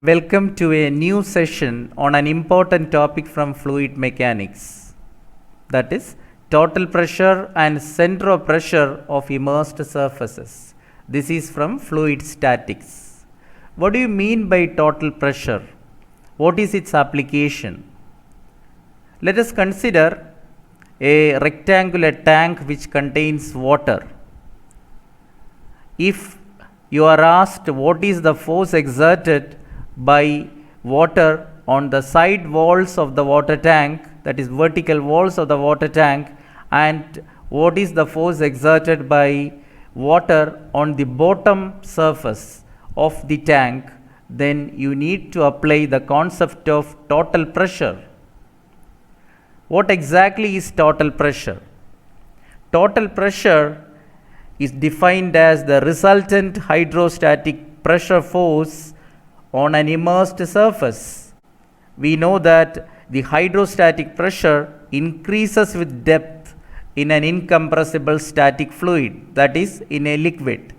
Welcome to a new session on an important topic from fluid mechanics, that is total pressure and center of pressure of immersed surfaces. This is from fluid statics. What do you mean by total pressure? What is its application? Let us consider a rectangular tank which contains water. If you are asked what is the force exerted by water on the side walls of the water tank, that is vertical walls of the water tank, and what is the force exerted by water on the bottom surface of the tank, then you need to apply the concept of total pressure. What exactly is total pressure? Total pressure is defined as the resultant hydrostatic pressure force on an immersed surface. We know that the hydrostatic pressure increases with depth in an incompressible static fluid, that is, in a liquid.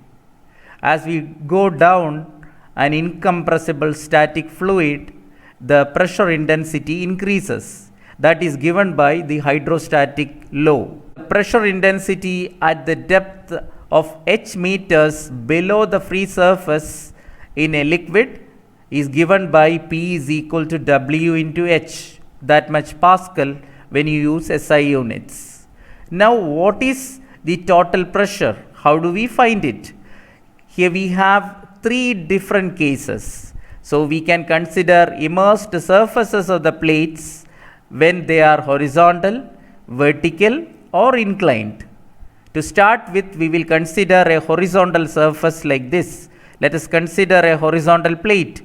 As we go down an incompressible static fluid, the pressure intensity increases. That is given by the hydrostatic law. Pressure intensity at the depth of h meters below the free surface in a liquid is given by P is equal to W into H, that much Pascal when you use SI units. Now what is the total pressure? How do we find it? Here we have three different cases. So we can consider immersed surfaces of the plates when they are horizontal, vertical or inclined. To start with, we will consider a horizontal surface like this. Let us consider a horizontal plate.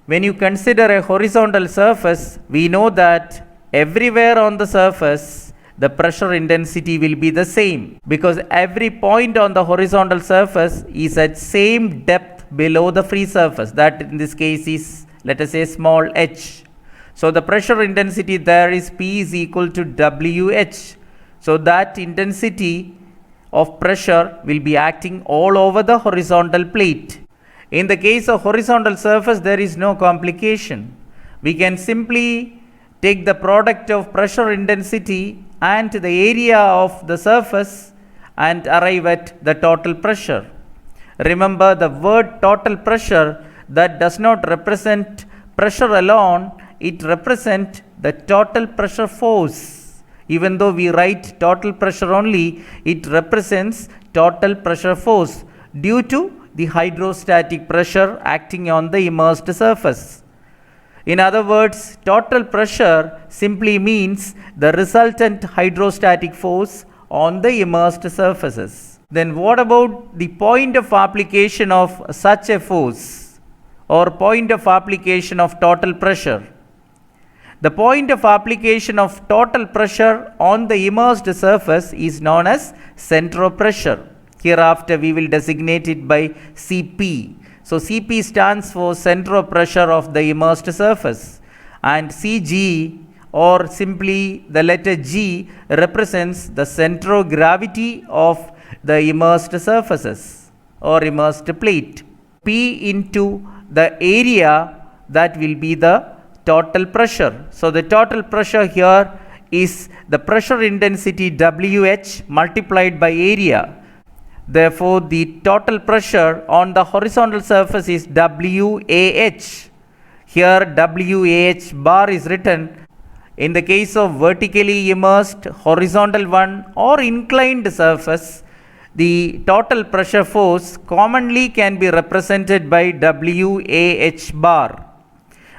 When you consider a horizontal surface, we know that everywhere on the surface, the pressure intensity will be the same, because every point on the horizontal surface is at same depth below the free surface. That in this case is, let us say, small h. So the pressure intensity there is P is equal to WH. So that intensity of pressure will be acting all over the horizontal plate. In the case of horizontal surface, there is no complication. We can simply take the product of pressure intensity and the area of the surface and arrive at the total pressure. Remember, the word total pressure, that does not represent pressure alone, it represents the total pressure force. Even though we write total pressure only, it represents total pressure force due to the hydrostatic pressure acting on the immersed surface. In other words, total pressure simply means the resultant hydrostatic force on the immersed surfaces. Then what about the point of application of such a force, or point of application of total pressure? The point of application of total pressure on the immersed surface is known as center of pressure. Hereafter we will designate it by Cp. So Cp stands for center of pressure of the immersed surface, and Cg, or simply the letter G, represents the center of gravity of the immersed surfaces or immersed plate. P into the area, that will be the total pressure. So the total pressure here is the pressure intensity WH multiplied by area. Therefore, the total pressure on the horizontal surface is WAH. Here WAH bar is written. In the case of vertically immersed, horizontal one or inclined surface, the total pressure force commonly can be represented by WAH bar,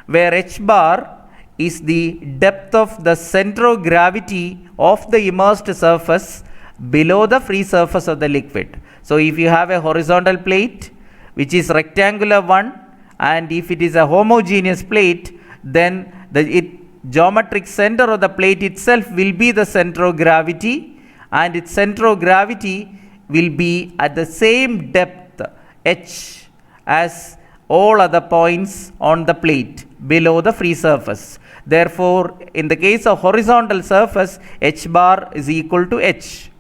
where H bar is the depth of the center of gravity of the immersed surface below the free surface of the liquid. So if you have a horizontal plate which is rectangular one, and if it is a homogeneous plate, then the geometric center of the plate itself will be the center of gravity, and its center of gravity will be at the same depth h as all other points on the plate below the free surface. Therefore, in the case of horizontal surface, h bar is equal to h.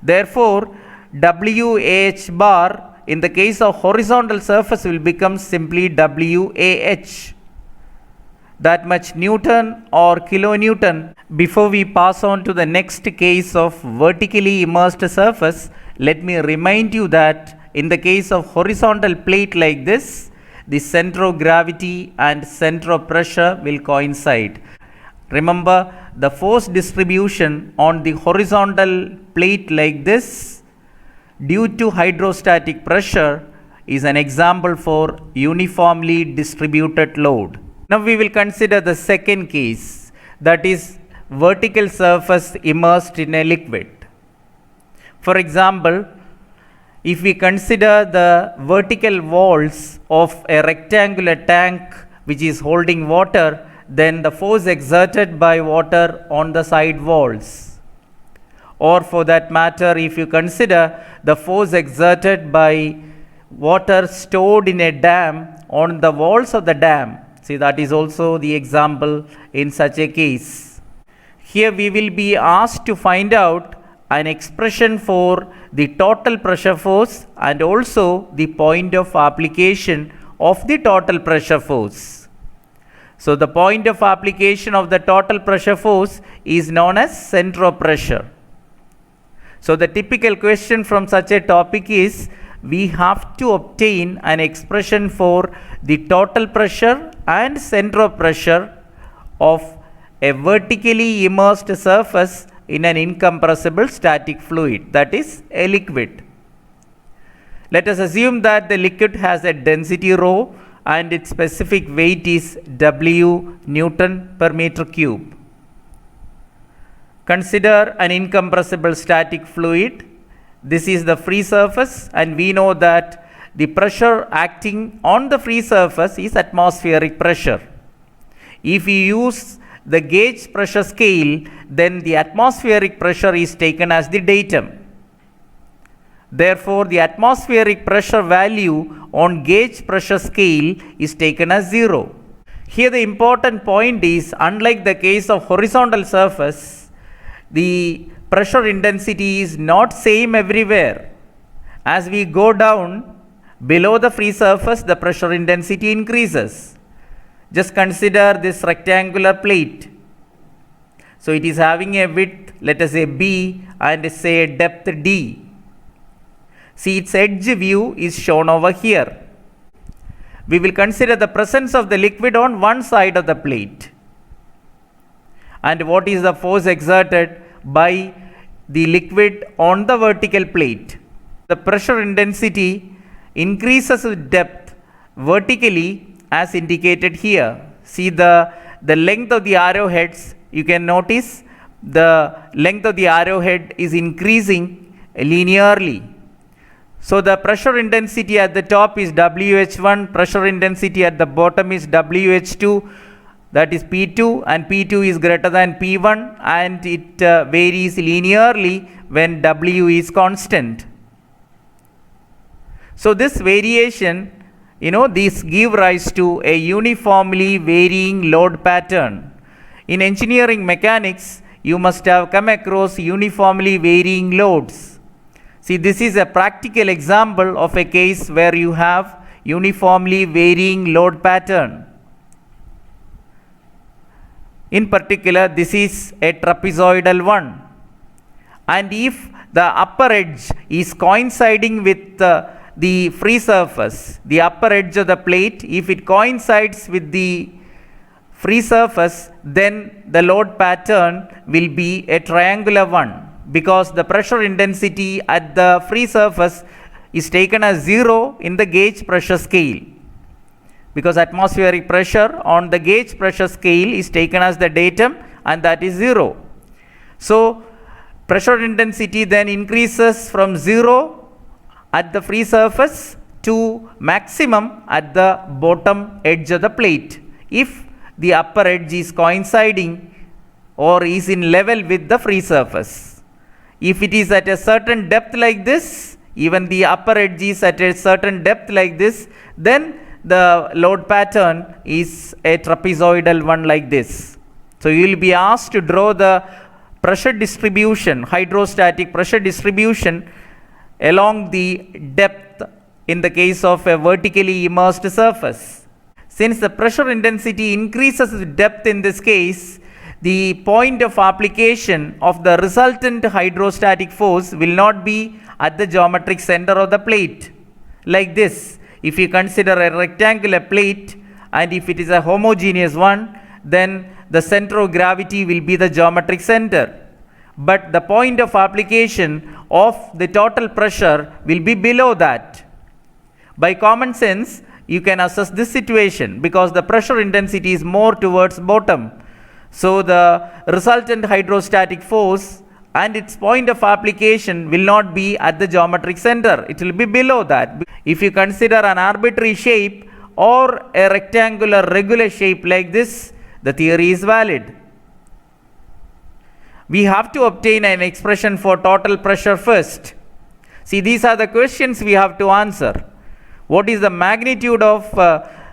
Therefore, WAH bar in the case of horizontal surface will become simply WAH. That much Newton or kilonewton. Before we pass on to the next case of vertically immersed surface, let me remind you that in the case of horizontal plate like this, the center of gravity and center of pressure will coincide. Remember, the force distribution on the horizontal plate like this due to hydrostatic pressure is an example for uniformly distributed load. Now we will consider the second case, that is vertical surface immersed in a liquid. For example, if we consider the vertical walls of a rectangular tank which is holding water, then the force exerted by water on the side walls. Or for that matter, if you consider the force exerted by water stored in a dam on the walls of the dam. See, that is also the example in such a case. Here we will be asked to find out an expression for the total pressure force and also the point of application of the total pressure force. So the point of application of the total pressure force is known as center of pressure. So the typical question from such a topic is, we have to obtain an expression for the total pressure and center of pressure of a vertically immersed surface in an incompressible static fluid, that is a liquid. Let us assume that the liquid has a density rho and its specific weight is W Newton per meter cube. Consider an incompressible static fluid. This is the free surface, and we know that the pressure acting on the free surface is atmospheric pressure. If you use the gauge pressure scale, then the atmospheric pressure is taken as the datum. Therefore, the atmospheric pressure value on gauge pressure scale is taken as 0. Here the important point is, unlike the case of horizontal surface, the pressure intensity is not same everywhere. As we go down below the free surface, the pressure intensity increases. Just consider this rectangular plate. So it is having a width, let us say B, and say a depth D. See, its edge view is shown over here. We will consider the presence of the liquid on one side of the plate. And what is the force exerted by the liquid on the vertical plate? The pressure intensity increases with depth vertically as indicated here. See the length of the arrowheads, you can notice the length of the arrowhead is increasing linearly. So the pressure intensity at the top is WH1, pressure intensity at the bottom is WH2, that is P2, and P2 is greater than P1, and it varies linearly when W is constant. So this variation, these give rise to a uniformly varying load pattern. In engineering mechanics, you must have come across uniformly varying loads. See, this is a practical example of a case where you have uniformly varying load pattern. In particular, this is a trapezoidal one. And if the upper edge is coinciding with the free surface, the upper edge of the plate, if it coincides with the free surface, then the load pattern will be a triangular one, because the pressure intensity at the free surface is taken as 0 in the gauge pressure scale, because atmospheric pressure on the gauge pressure scale is taken as the datum, and that is 0. So pressure intensity then increases from 0 at the free surface to maximum at the bottom edge of the plate, if the upper edge is coinciding or is in level with the free surface. If it is at a certain depth like this, even the upper edge is at a certain depth like this, then the load pattern is a trapezoidal one like this. So you will be asked to draw the pressure distribution, hydrostatic pressure distribution along the depth in the case of a vertically immersed surface. Since the pressure intensity increases with depth in this case, the point of application of the resultant hydrostatic force will not be at the geometric center of the plate. Like this, if you consider a rectangular plate and if it is a homogeneous one, then the center of gravity will be the geometric center. But the point of application of the total pressure will be below that. By common sense, you can assess this situation because the pressure intensity is more towards bottom. So the resultant hydrostatic force and its point of application will not be at the geometric center. It will be below that. If you consider an arbitrary shape or a rectangular regular shape like this, the theory is valid. We have to obtain an expression for total pressure first. See, these are the questions we have to answer. What is the magnitude of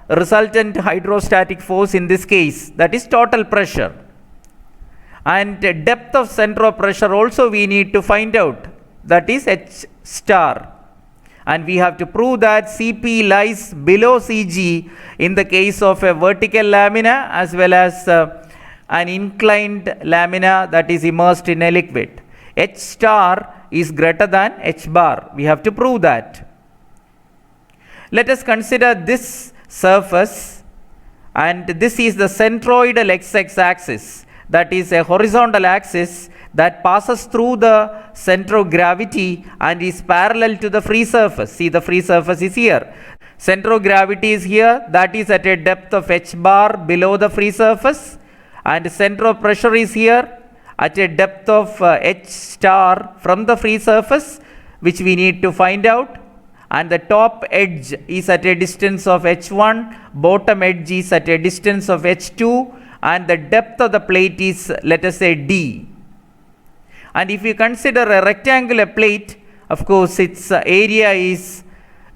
resultant hydrostatic force in this case? That is total pressure. And depth of center of pressure also we need to find out. That is H star. And we have to prove that Cp lies below Cg in the case of a vertical lamina as well as an inclined lamina that is immersed in a liquid. H star is greater than H bar. We have to prove that. Let us consider this surface, and this is the centroidal x axis, that is a horizontal axis that passes through the center of gravity and is parallel to the free surface. See, the free surface is here. Center of gravity is here, that is at a depth of h bar below the free surface, and center of pressure is here at a depth of h star from the free surface, which we need to find out. And the top edge is at a distance of h1, bottom edge is at a distance of h2, and the depth of the plate is, let us say, d. And if you consider a rectangular plate, of course its area is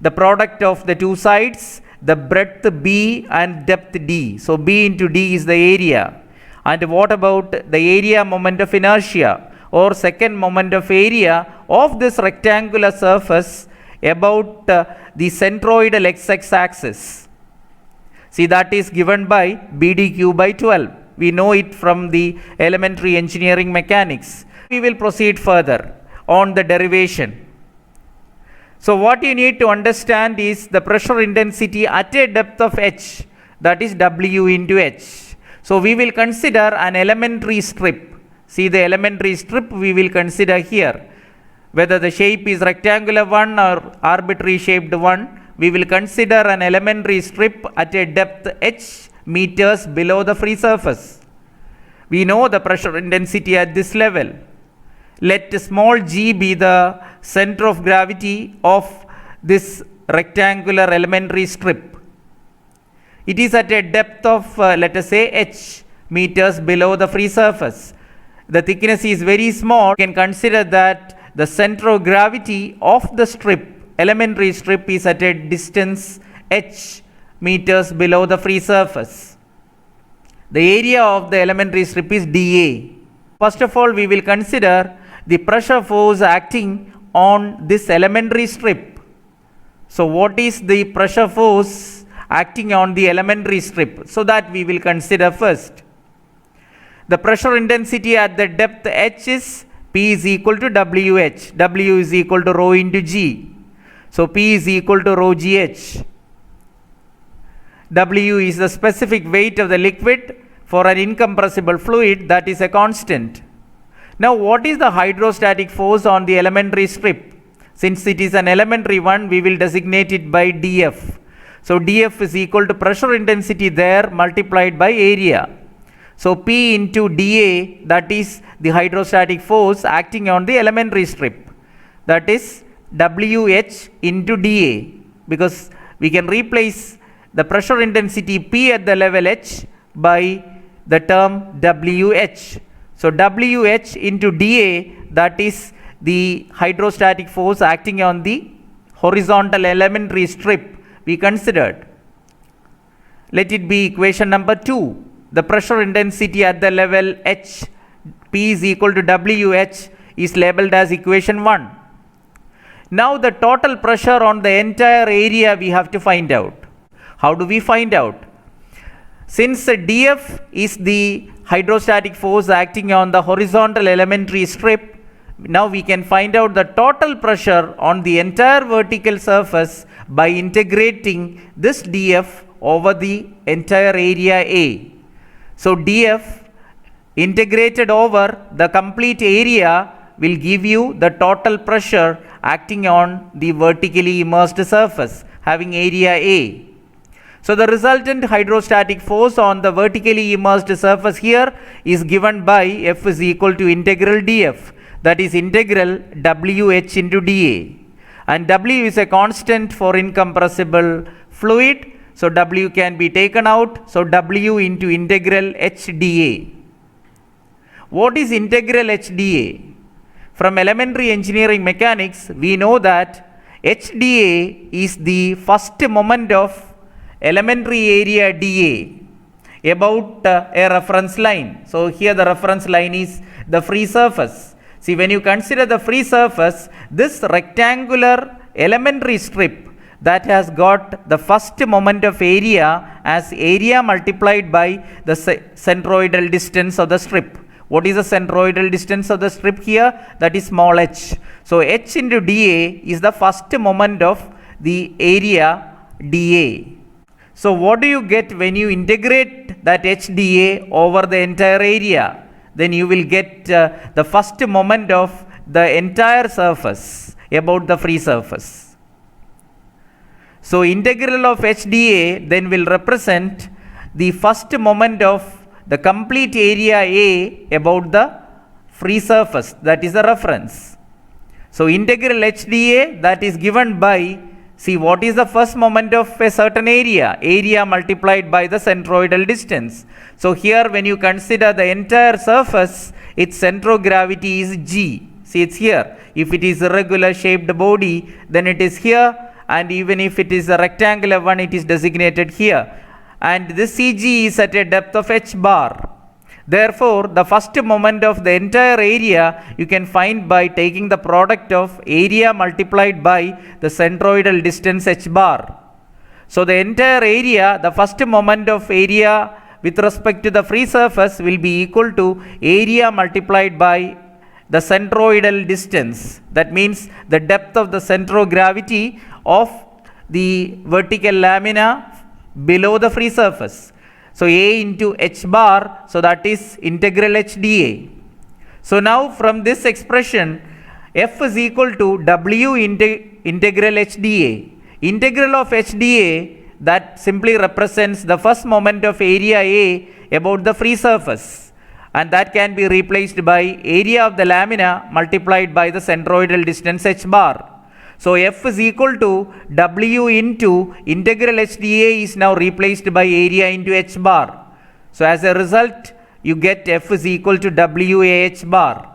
the product of the two sides, the breadth b and depth d. So b into d is the area. And what about the area moment of inertia or second moment of area of this rectangular surface about the centroidal x axis? See, that is given by BDQ by 12. We know it from the elementary engineering mechanics. We will proceed further on the derivation. So what you need to understand is the pressure intensity at a depth of h, that is W into h. So we will consider an elementary strip. See, the elementary strip we will consider here. Whether the shape is rectangular one or arbitrary shaped one, we will consider an elementary strip at a depth h meters below the free surface. We know the pressure intensity at this level. Let small g be the center of gravity of this rectangular elementary strip. It is at a depth of let us say h meters below the free surface. The thickness is very small. You can consider that the center of gravity of the strip, elementary strip, is at a distance h meters below the free surface. The area of the elementary strip is dA. First of all, we will consider the pressure force acting on this elementary strip. So what is the pressure force acting on the elementary strip? So that we will consider first. The pressure intensity at the depth h is P is equal to WH. W is equal to rho into G. So P is equal to rho GH. W is the specific weight of the liquid for an incompressible fluid, that is a constant. Now what is the hydrostatic force on the elementary strip? Since it is an elementary one, we will designate it by dF. So dF is equal to pressure intensity there multiplied by area. So P into dA, that is the hydrostatic force acting on the elementary strip, that is WH into dA, because we can replace the pressure intensity P at the level h by the term WH. So WH into dA, that is the hydrostatic force acting on the horizontal elementary strip we considered. Let it be equation number 2. The pressure intensity at the level h, P is equal to WH, is labeled as equation 1. Now the total pressure on the entire area we have to find out. How do we find out? Since dF is the hydrostatic force acting on the horizontal elementary strip, now we can find out the total pressure on the entire vertical surface by integrating this dF over the entire area A. So dF integrated over the complete area will give you the total pressure acting on the vertically immersed surface having area A. So the resultant hydrostatic force on the vertically immersed surface here is given by F is equal to integral dF, that is integral WH into dA, and W is a constant for incompressible fluid, so W can be taken out, so W into integral H dA. What is integral H dA? From elementary engineering mechanics, we know that H dA is the first moment of elementary area dA about a reference line. So here the reference line is the free surface. See, when you consider the free surface, this rectangular elementary strip that has got the first moment of area as area multiplied by the centroidal distance of the strip. What is the centroidal distance of the strip here? That is small h. So h into dA is the first moment of the area dA. So what do you get when you integrate that h dA over the entire area? Then you will get the first moment of the entire surface about the free surface. So integral of h dA then will represent the first moment of the complete area A about the free surface, that is the reference. So integral h dA, that is given by, see, what is the first moment of a certain area? Area multiplied by the centroidal distance. So here when you consider the entire surface, its center of gravity is G. See, it's here. If it is a irregular shaped body, then it is here, and even if it is a rectangular one, it is designated here. And this CG is at a depth of h bar. Therefore, the first moment of the entire area you can find by taking the product of area multiplied by the centroidal distance h bar. So the entire area, the first moment of area with respect to the free surface will be equal to area multiplied by the centroidal distance. That means the depth of the center of gravity of the vertical lamina below the free surface. So A into h bar, so that is integral h dA. So now from this expression, F is equal to W integral h dA. Integral of h dA, that simply represents the first moment of area A about the free surface, and that can be replaced by area of the lamina multiplied by the centroidal distance h bar. So F is equal to W into integral h dA is now replaced by area into h bar. So as a result, you get F is equal to WAh bar.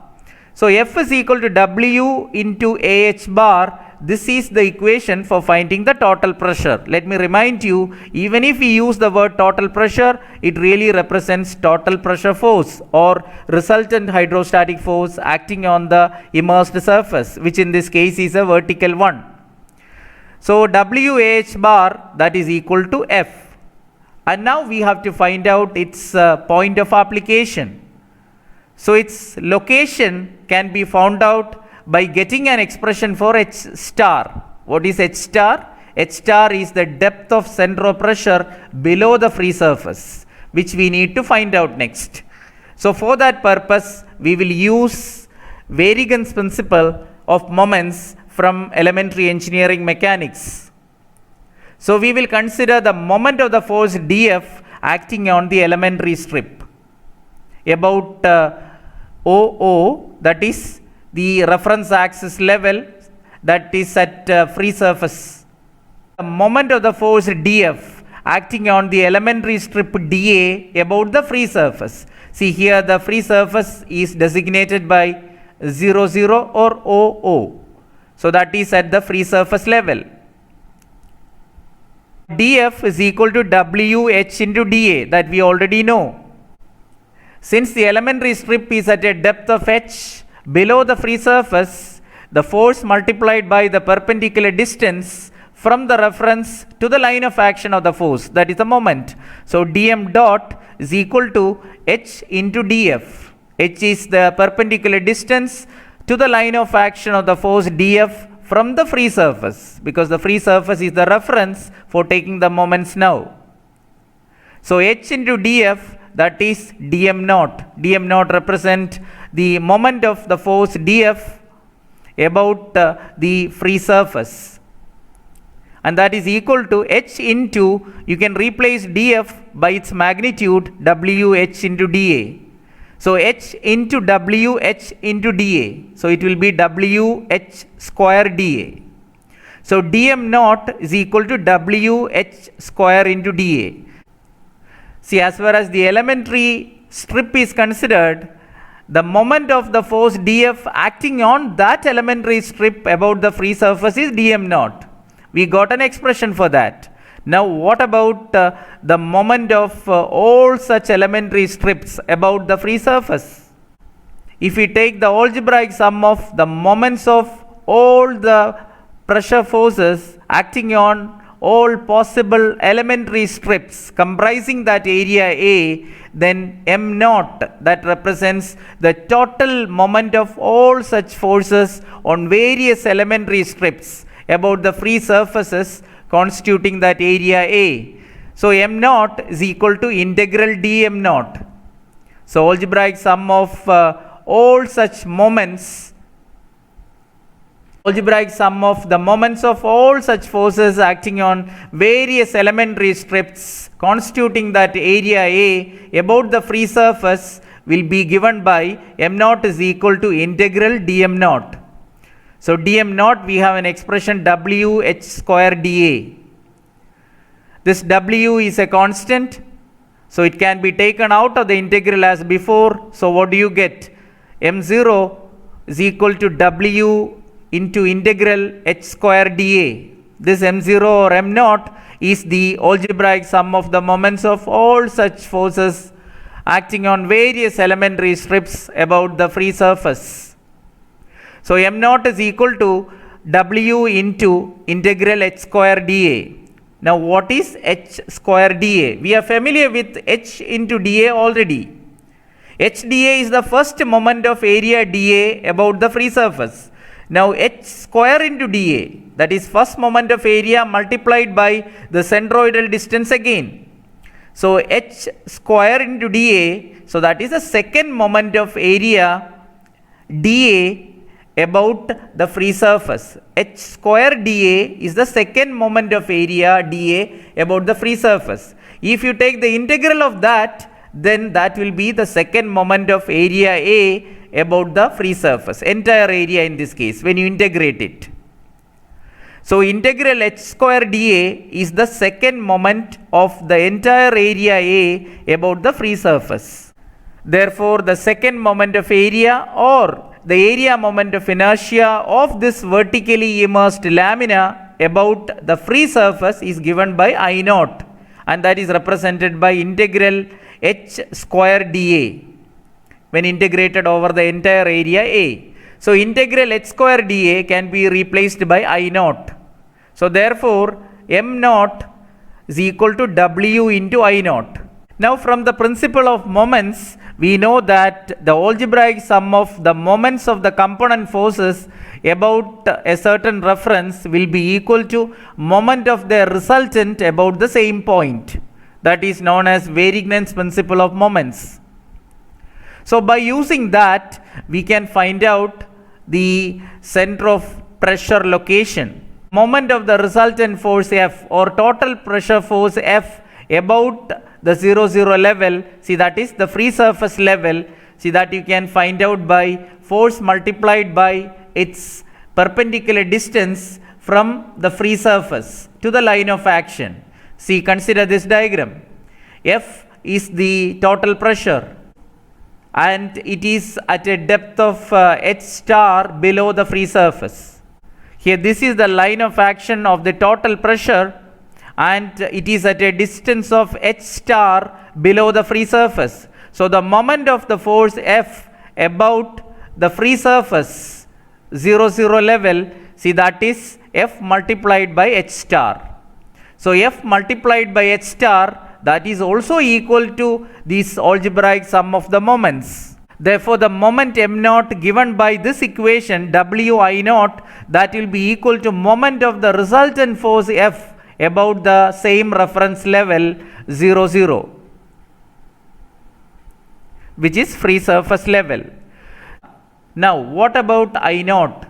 So F is equal to W into AH bar. This is the equation for finding the total pressure. Let me remind you, even if we use the word total pressure, it really represents total pressure force or resultant hydrostatic force acting on the immersed surface, which in this case is a vertical one. So WAH bar, that is equal to F. And now we have to find out its point of application. So its location can be found out by getting an expression for H star. What is H star? H star is the depth of center of pressure below the free surface, which we need to find out next. So for that purpose, we will use Varigan's principle of moments from elementary engineering mechanics. So we will consider the moment of the force dF acting on the elementary strip about OO, that is the reference axis level, that is at free surface. The moment of the force dF acting on the elementary strip dA about the free surface. See, here the free surface is designated by 0, 0 or OO. So that is at the free surface level. dF is equal to WH into dA, that we already know. Since the elementary strip is at a depth of h below the free surface, the force multiplied by the perpendicular distance from the reference to the line of action of the force, that is the moment. So dm dot is equal to h into df. H is the perpendicular distance to the line of action of the force df from the free surface, because the free surface is the reference for taking the moments now. So h into df, that is dm naught. Dm naught represent the moment of the force df about the free surface, and that is equal to h into, you can replace df by its magnitude wh into dA. So h into wh into dA, so it will be wh square dA. So dm naught is equal to wh square into dA. See, as far as the elementary strip is considered, the moment of the force df acting on that elementary strip about the free surface is dm naught. We got an expression for that. Now what about the moment of all such elementary strips about the free surface? If we take the algebraic sum of the moments of all the pressure forces acting on all possible elementary strips comprising that area A, then m naught, that represents the total moment of all such forces on various elementary strips about the free surfaces constituting that area A. So m naught is equal to integral dm naught. So algebraic sum of all such moments, algebraic sum of the moments of all such forces acting on various elementary strips constituting that area A about the free surface will be given by m naught is equal to integral dm naught. So dm naught, we have an expression wh square dA. This w is a constant, so it can be taken out of the integral as before. So what do you get? m0 is equal to w into integral h square dA. This m0 or m naught is the algebraic sum of the moments of all such forces acting on various elementary strips about the free surface. So m naught is equal to w into integral h square dA. Now what is h square dA? We are familiar with h into dA already. h dA is the first moment of area dA about the free surface. Now h square into dA, that is first moment of area multiplied by the centroidal distance again. So h square into dA, so that is the second moment of area dA about the free surface. H square dA is the second moment of area dA about the free surface. If you take the integral of that, then that will be the second moment of area A about the free surface, entire area in this case, when you integrate it. So integral h square dA is the second moment of the entire area A about the free surface. Therefore, the second moment of area or the area moment of inertia of this vertically immersed lamina about the free surface is given by I naught, and that is represented by integral h square dA when integrated over the entire area A. So integral h square dA can be replaced by I naught. So therefore m naught is equal to w into I naught. Now from the principle of moments, we know that the algebraic sum of the moments of the component forces about a certain reference will be equal to moment of their resultant about the same point. That is known as Varignan's principle of moments. So by using that, we can find out the center of pressure location. Moment of the resultant force F or total pressure force F about the 0, 0 level, see that is the free surface level, see that you can find out by force multiplied by its perpendicular distance from the free surface to the line of action. See, consider this diagram. F is the total pressure and it is at a depth of h star below the free surface. Here this is the line of action of the total pressure and it is at a distance of h star below the free surface. So the moment of the force F about the free surface 0, 0 level, see that is F multiplied by H star. So F multiplied by H star, that is also equal to this algebraic sum of the moments. Therefore, the moment m naught given by this equation W I naught, that will be equal to moment of the resultant force F about the same reference level 0, 0, which is free surface level. Now, what about I naught?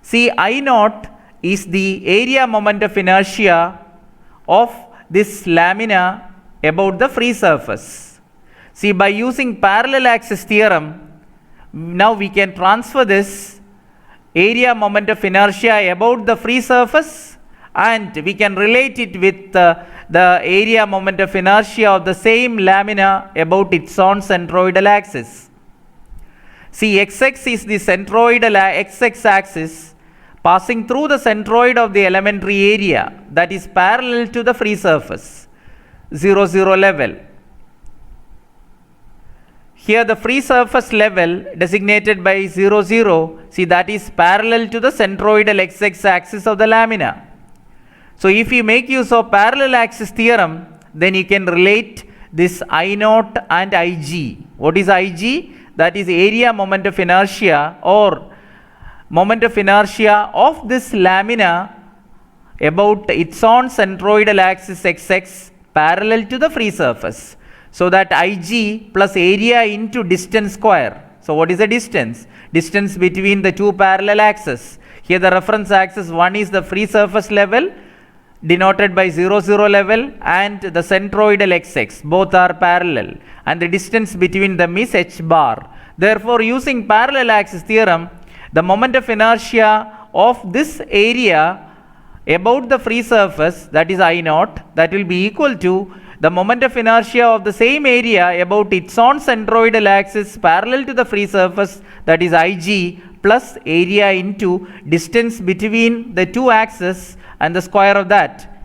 See, I naught is the area moment of inertia of this lamina about the free surface. See, by using parallel axis theorem, now we can transfer this area moment of inertia about the free surface, and we can relate it with the area moment of inertia of the same lamina about its own centroidal axis. See, xx is the centroidal xx axis passing through the centroid of the elementary area, that is parallel to the free surface, 0, 0 level. Here the free surface level designated by 0, 0, see that is parallel to the centroidal xx axis of the lamina. So if you make use of parallel axis theorem, then you can relate this I naught and Ig. What is Ig? That is area moment of inertia or moment of inertia of this lamina about its own centroidal axis xx parallel to the free surface. So that Ig plus area into distance square. So what is the distance? Distance between the two parallel axes. Here the reference axis, one is the free surface level denoted by 0, 0 level, and the centroidal xx, both are parallel, and the distance between them is h bar. Therefore, using parallel axis theorem, the moment of inertia of this area about the free surface, that is I naught, that will be equal to the moment of inertia of the same area about its own centroidal axis parallel to the free surface, that is Ig, plus area into distance between the two axes and the square of that.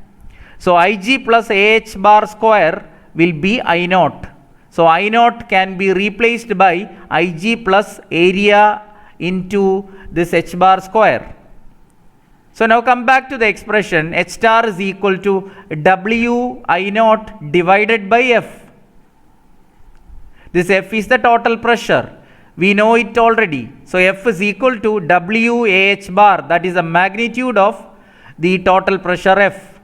So Ig plus Ah bar square will be I naught. So I naught can be replaced by Ig plus area into this h bar square. So now come back to the expression H star is equal to W I naught divided by F. This F is the total pressure. We know it already. So F is equal to W Ah bar, that is the magnitude of the total pressure F.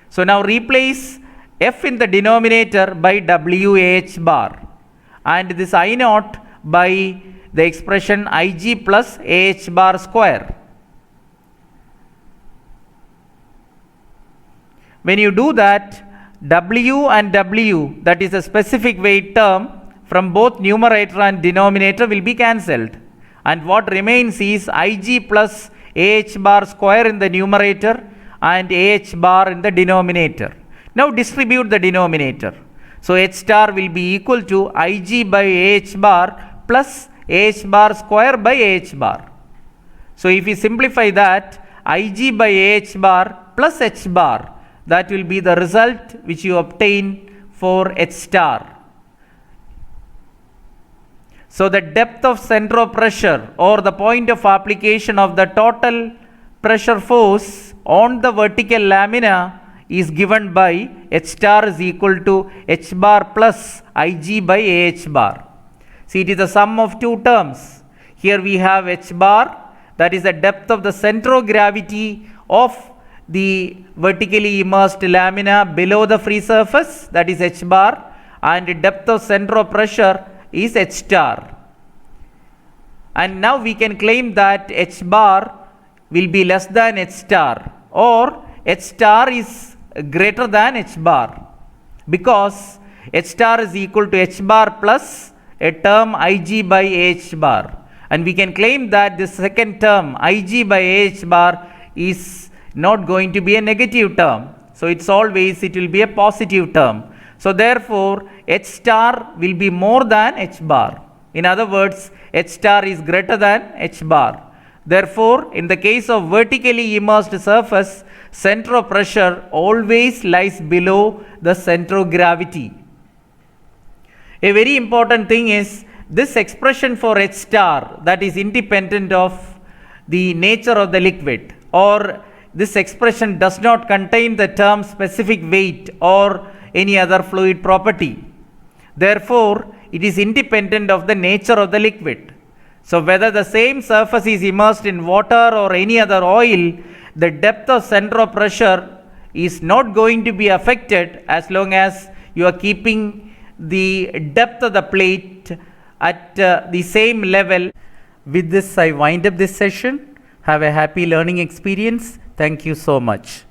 So now replace F in the denominator by W Ah bar, and this I naught by the expression Ig plus Ah bar square. When you do that, W and W, that is a specific weight term, from both numerator and denominator will be cancelled, and what remains is Ig plus Ah bar square in the numerator and Ah bar in the denominator. Now distribute the denominator. So H star will be equal to Ig by Ah bar plus Ah bar square by Ah bar. So if you simplify that, Ig by Ah bar plus H bar, that will be the result which you obtain for H star. So the depth of center of pressure or the point of application of the total pressure force on the vertical lamina is given by H star is equal to H bar plus Ig by Ah bar. See, it is the sum of two terms. Here we have H bar, that is the depth of the center of gravity of the vertically immersed lamina below the free surface, that is H bar, and the depth of center of pressure is H star. And now we can claim that H bar will be less than H star, or H star is greater than H bar, because H star is equal to H bar plus a term Ig by H bar, and we can claim that the second term Ig by H bar is not going to be a negative term. So it will be a positive term. So therefore H star will be more than H bar. In other words, H star is greater than H bar. Therefore, in the case of vertically immersed surface, center of pressure always lies below the center of gravity. A very important thing is this expression for H star, that is independent of the nature of the liquid, or this expression does not contain the term specific weight or any other fluid property. Therefore, it is independent of the nature of the liquid. So whether the same surface is immersed in water or any other oil, the depth of center of pressure is not going to be affected as long as you are keeping the depth of the plate at the same level. With this, I wind up this session. Have a happy learning experience. Thank you so much.